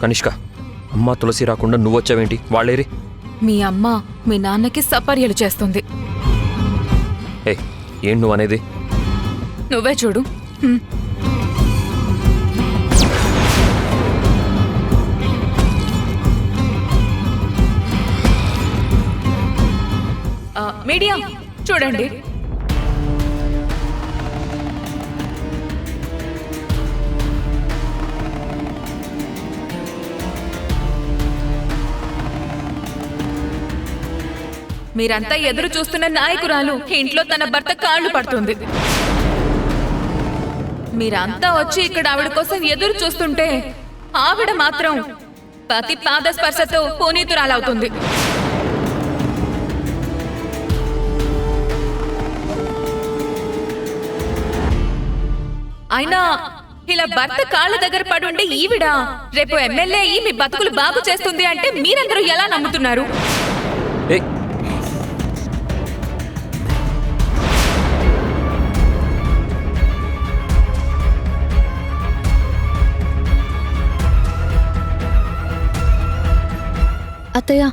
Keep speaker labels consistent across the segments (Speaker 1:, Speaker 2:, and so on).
Speaker 1: కనిష్క, అమ్మ తులసి రాకుండా నువ్వొచ్చావేంటి? వాళ్ళేరి?
Speaker 2: మీ అమ్మ మీ నాన్నకి సపర్యలు చేస్తుంది.
Speaker 1: ఏ ఏంటి నువ్వు అనేది?
Speaker 2: నువ్వే చూడు. మీడియా చూడండి. మీరంతా ఎదురు చూస్తున్న నాయకురాలు ఇంట్లో తన భర్త కాళ్ళు పడుతుంది. మీరంతా వచ్చి ఇక్కడ ఆవిడ కోసం ఎదురు చూస్తుంటే ఆవిడ మాత్రం పతి పాద స్పర్శతో పునీతురాలవుతుంది. అయినా ఇలా భర్త కాళ్ళ దగ్గర పడుండే ఈవిడ రేపు ఎమ్మెల్యే అయ్యి మీ బతుకులు బాగు చేస్తుంది అంటే మీరందరూ ఎలా నమ్ముతున్నారు?
Speaker 3: అత్తయ్య,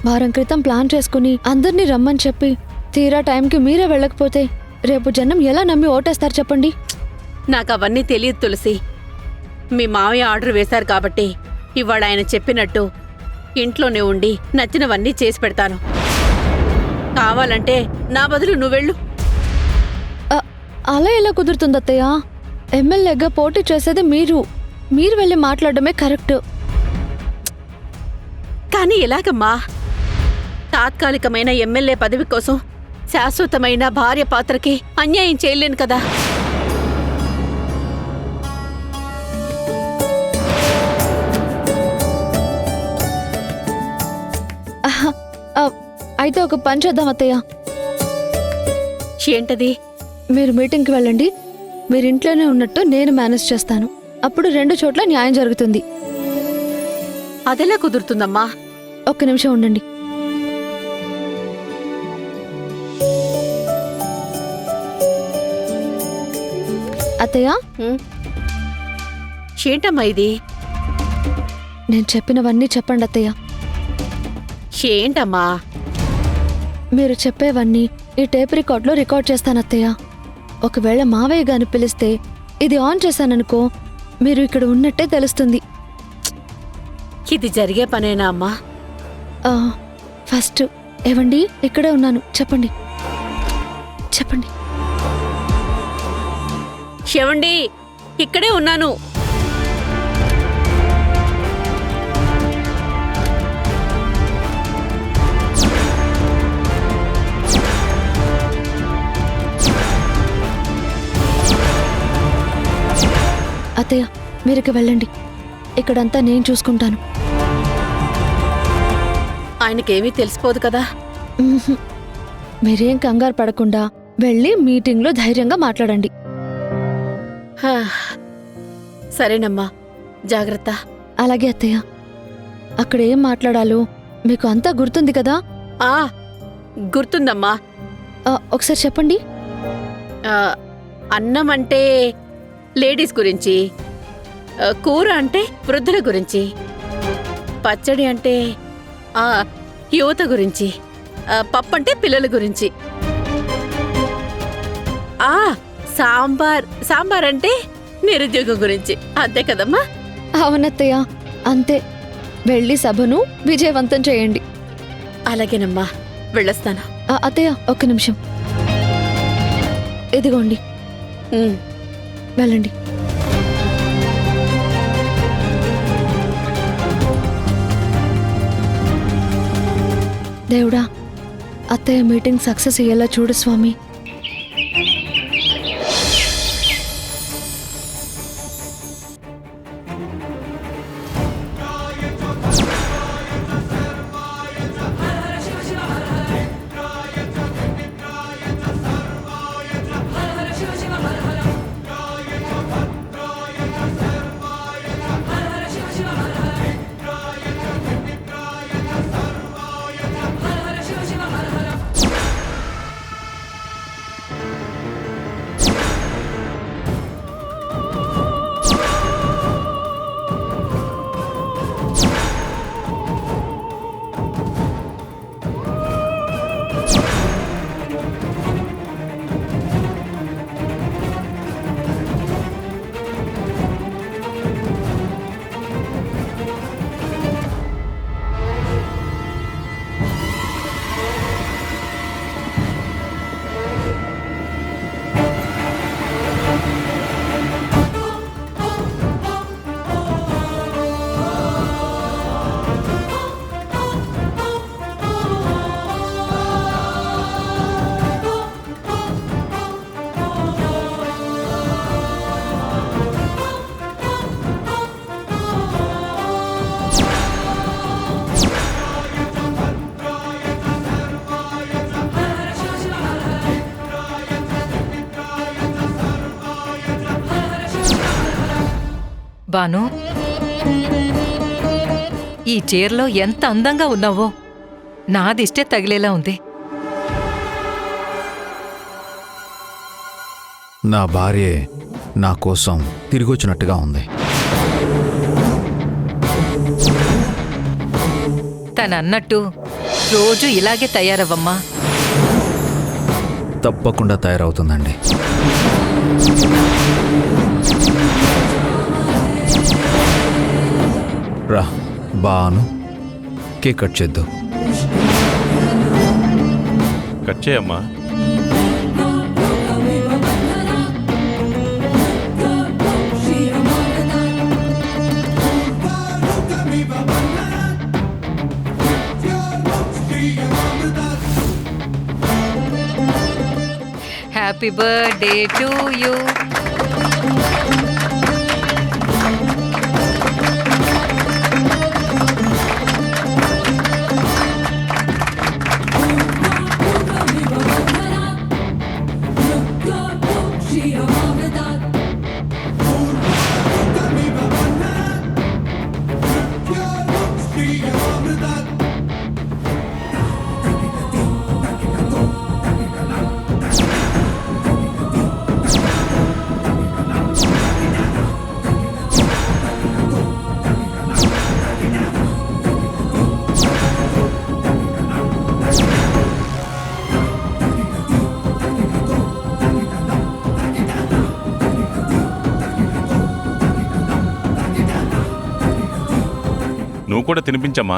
Speaker 3: వారం క్రితం ప్లాన్ చేసుకుని అందరినీ రమ్మని చెప్పి తీరా టైంకి మీరే వెళ్ళకపోతే రేపు జనం ఎలా నమ్మి ఓటేస్తారు చెప్పండి?
Speaker 4: నాకు అవన్నీ తెలియదు తులసి. మీ మావయ్య ఆర్డర్ వేశారు కాబట్టి ఇవాళ ఆయన చెప్పినట్టు ఇంట్లోనే ఉండి నచ్చినవన్నీ చేసి పెడతాను. కావాలంటే నా బదులు నువ్వెళ్ళు.
Speaker 3: అలా ఎలా కుదురుతుంది అత్తయ్య? ఎమ్మెల్యేగా పోటీ చేసేది మీరు వెళ్ళి మాట్లాడడమే కరెక్ట్.
Speaker 4: కానీ ఎలాగమ్మా? తాత్కాలికమైన ఎమ్మెల్యే పదవి కోసం శాశ్వతమైన భార్య పాత్రకి అన్యాయం చేయలేను కదా.
Speaker 3: అయితే ఒక పని చేద్దాం అత్తయ్య.
Speaker 4: ఏంటది?
Speaker 3: మీరు మీటింగ్కి వెళ్ళండి, మీరు ఇంట్లోనే ఉన్నట్టు నేను మేనేజ్ చేస్తాను. అప్పుడు 2 చోట్ల న్యాయం జరుగుతుంది.
Speaker 4: అదెలా కుదురుతుందమ్మా?
Speaker 3: ఒక్క నిమిషం ఉండండి. అత్తయ్య,
Speaker 4: ఏంటమ్మా ఇది?
Speaker 3: నేను చెప్పినవన్నీ చెప్పండి అత్తయ్య.
Speaker 4: ఏంటమ్మా?
Speaker 3: మీరు చెప్పేవన్నీ ఈ టేప్ రికార్డ్లో రికార్డ్ చేస్తాను అత్తయ్య. ఒకవేళ మావయ్య గారిని పిలిస్తే ఇది ఆన్ చేశాననుకో, మీరు ఇక్కడ ఉన్నట్టే తెలుస్తుంది.
Speaker 4: ఇది జరిగే పనేనా అమ్మా?
Speaker 3: ఫస్ట్ ఏవండి, ఇక్కడే ఉన్నాను, చెప్పండి చెప్పండి.
Speaker 4: ఏవండి, ఇక్కడే ఉన్నాను.
Speaker 3: అత్తయ్య, మీరికి వెళ్ళండి, ఇక్కడంతా నేను చూసుకుంటాను.
Speaker 4: ఆయనకేమీ తెలిసిపోదు కదా?
Speaker 3: మీరేం కంగారు పడకుండా వెళ్ళి మీటింగ్లో ధైర్యంగా మాట్లాడండి.
Speaker 4: సరేనమ్మా, జాగ్రత్త.
Speaker 3: అలాగే అత్తయ్య. అక్కడ ఏం మాట్లాడాలో మీకు అంతా గుర్తుంది కదా?
Speaker 4: గుర్తుందమ్మా.
Speaker 3: ఒకసారి చెప్పండి.
Speaker 4: అన్నం అంటే లేడీస్ గురించి, కూర అంటే వృద్ధుల గురించి, పచ్చడి అంటే యువత గురించి, పప్పు అంటే పిల్లల గురించి, సాంబార్ అంటే నిరుద్యోగం గురించి. అంతే కదమ్మా?
Speaker 3: అవునత్తయ్య, అంతే. వెళ్ళి సభను విజయవంతం చేయండి.
Speaker 4: అలాగేనమ్మా, వెళ్ళొస్తాను.
Speaker 3: అత్తయ్య, ఒక్క నిమిషం. ఇదిగోండి, వెళ్ళండి. దేవుడా, అత్తయ్య మీటింగ్ సక్సెస్ అయ్యేలా చూడు స్వామి.
Speaker 5: బాను, ఈ చీరలో ఎంత అందంగా ఉన్నావో నాదిష్టే తగిలేలా ఉంది.
Speaker 6: నా భార్యే నా కోసం తిరిగొచ్చినట్టుగా ఉంది.
Speaker 5: తనన్నట్టు రోజు ఇలాగే తయారవ్వమ్మా.
Speaker 6: తప్పకుండా తయారవుతుందండి. రా బాను, కేక్ కట్ చేద్దాం.
Speaker 7: కట్ చేయమ్మా.
Speaker 5: Happy birthday to you.
Speaker 7: నువ్వు కూడా తినిపించమ్మా.